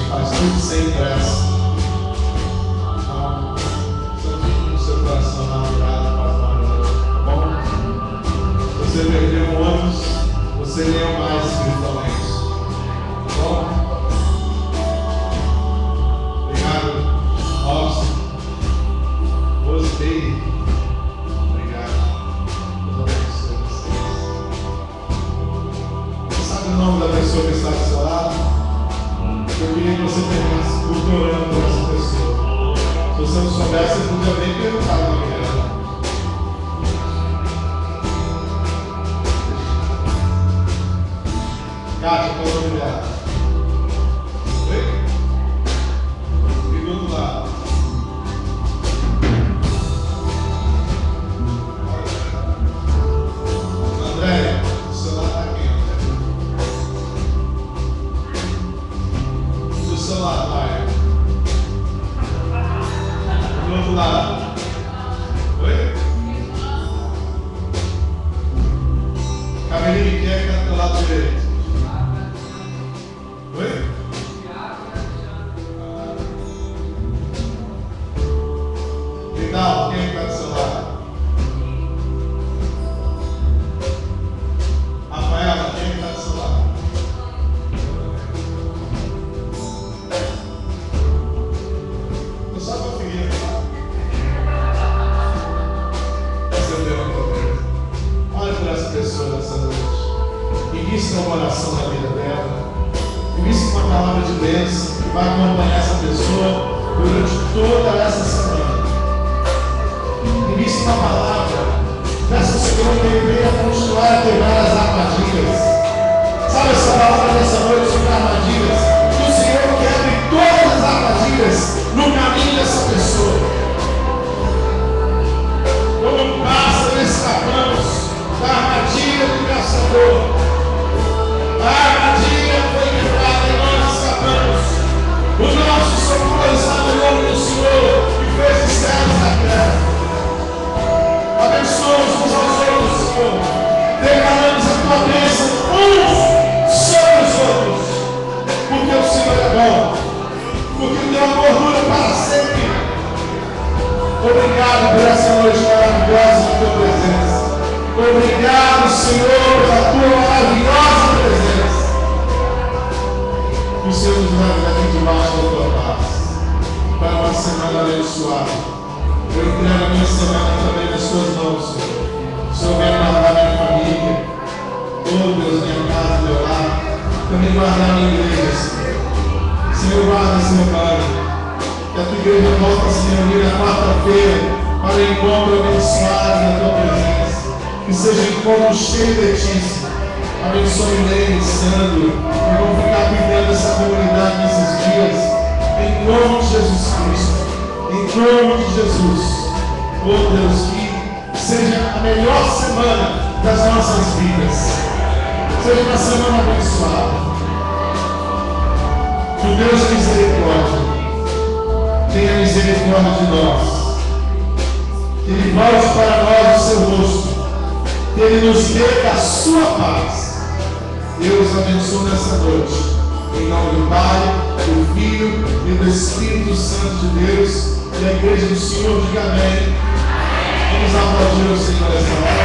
faz tudo sem pressa. Então, santifique no seu coração na virada para a noite, tá bom? Você perdeu anos, você nem é mais espiritualmente. Tá bom? Obrigado, Robson. Gostei. O nome da pessoa que está do seu lado, eu queria que você terminasse orando por essa pessoa. Se você não soubesse, você podia bem perguntar o nome dela. Kátia, qual é o nome dela? Oi? E do outro lado? André, o celular está aqui. Do seu lado, vai. Do outro lado. Oi? Cabelinho, quem é que está do teu lado direito? Oi? Vidal, quem é que está do seu lado? Rafaela, quem é que está do seu lado? Eu só conferia, tá? Recebeu uma coisa. Olha por essa pessoa nessa noite. Invista uma oração na vida dela. Invista uma palavra de bênção que vai acompanhar essa pessoa durante toda essa semana. Invista uma palavra. Peça ao Senhor que Ele venha continuar a quebrar as armadilhas. Sabe essa palavra dessa noite sobre armadilhas? Que o Senhor quebre todas as armadilhas no caminho dessa pessoa. Como um pássaro escapamos da armadilha do caçador. A armadilha foi quebrada e nós escapamos. O nosso socorro está no nome do Senhor que fez os céus e a terra. Abençoa-nos uns aos outros, Senhor. Declaramos a tua bênção uns sobre os outros. Porque o Senhor é bom. Porque o teu amor dura para sempre. Obrigado por essa noite maravilhosa na tua presença. Obrigado, Senhor, pela tua maravilhosa presença. Que o Senhor nos leve daqui debaixo da tua paz. Para uma semana abençoada. Eu entrego a minha semana também nas suas mãos, Senhor. O Senhor vem guardar minha família. Oh, Deus, minha casa, meu lar. Também guardar minha igreja, Senhor. Senhor, guarda esse rebanho. Que a tua igreja volta a se reunir na quarta-feira para o encontro abençoado na tua presença. Que seja um encontro cheio de ti. Abençoe Lene, Sandro, que vão ficar cuidando dessa comunidade nesses dias. Em nome de Jesus Cristo. Em nome de Jesus. Oh Deus, que seja a melhor semana das nossas vidas. Seja uma semana abençoada. Que o Deus de misericórdia tenha misericórdia de nós. Que Ele volte para nós o seu rosto. Que Ele nos dê a sua paz. Deus abençoe nessa noite. Em nome do Pai, do Filho e do Espírito Santo de Deus. E a igreja do Senhor diga amém. Vamos aplaudir o Senhor nessa hora.